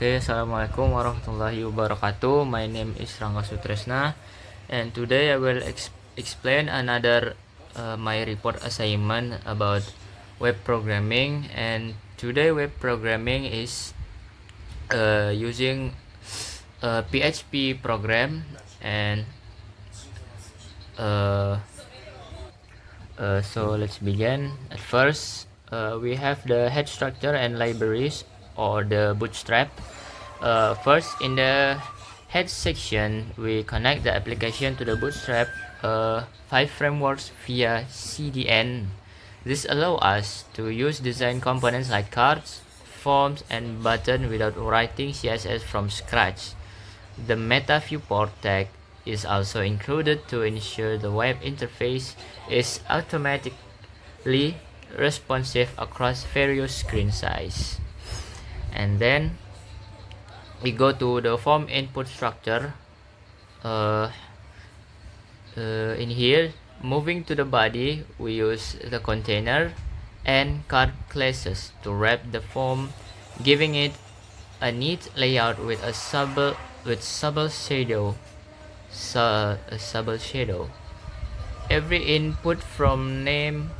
Okay, Assalamualaikum warahmatullahi wabarakatuh. My name is Rangga Sutresna, and today I will explain another my report assignment about web programming. And today web programming is using a PHP program, and so let's begin. At first, we have the head structure and libraries, or the bootstrap. First, in the head section, we connect the application to the bootstrap 5 frameworks via CDN. This allows us to use design components like cards, forms, and buttons without writing CSS from scratch. The meta viewport tag is also included to ensure the web interface is automatically responsive across various screen sizes. And then we go to the form input structure. In here, moving to the body, we use the container and card classes to wrap the form, giving it a neat layout with a subtle shadow. Every input from name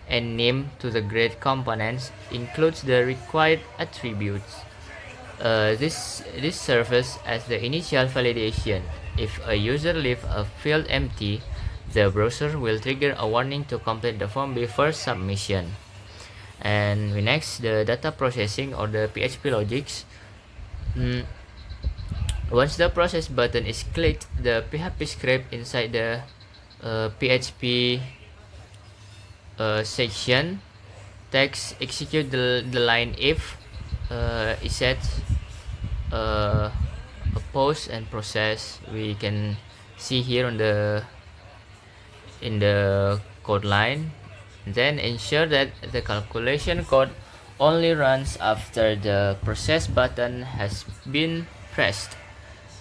and name to the grade components includes the required attributes. This serves as the initial validation. If a user leaves a field empty, the browser will trigger a warning to complete the form before submission. And next, the data processing, or the PHP logics. Once the process button is clicked, the PHP script inside the PHP section text execute the line if it sets a pause and process. We can see here on in the code line. Then ensure that the calculation code only runs after the process button has been pressed.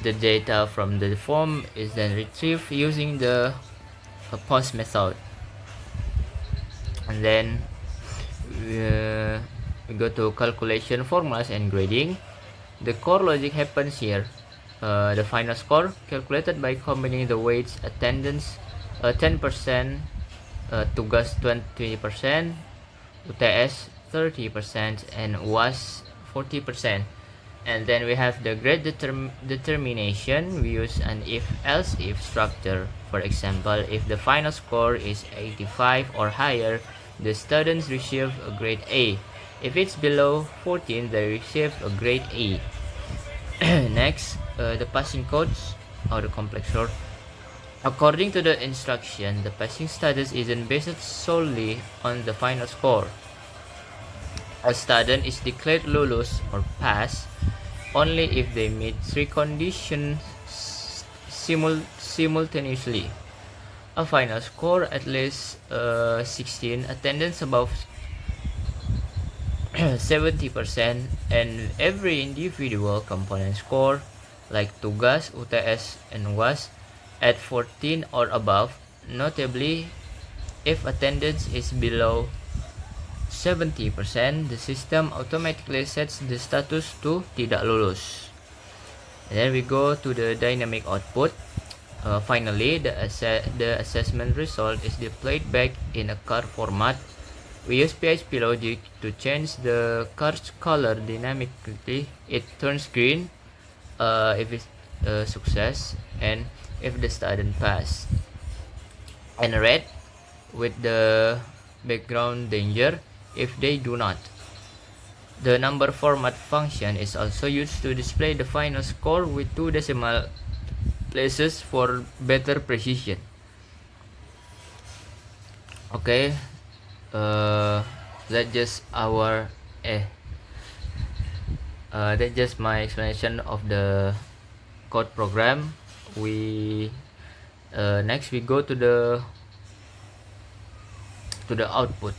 The data from the form is then retrieved using the pause method. And then we go to calculation formulas and grading. The core logic happens here. The final score calculated by combining the weights attendance 10%, tugas 20%, UTS 30%, and UAS 40%. And then we have the grade determination. We use an if-else-if structure. For example, if the final score is 85 or higher, the students receive a grade A. If it's below 14, they receive a grade A. Next, the passing codes, or the complex sort. According to the instruction, the passing status isn't based solely on the final score. A student is declared lulus or pass only if they meet 3 conditions simultaneously: a final score at least 16, attendance above 70%, and every individual component score like tugas, UTS, and UAS at 14 or above. Notably, if attendance is below 70%, the system automatically sets the status to tidak lulus. And then we go to the dynamic output. Finally, the assessment result is displayed back in a card format. We use PHP logic to change the card's color dynamically. It turns green if it's a success, and if the student passed, and red with the background danger if they do not. The number format function is also used to display the final score with 2 decimal places for better precision. Okay, that's just my explanation of the code program. We next we go to the output.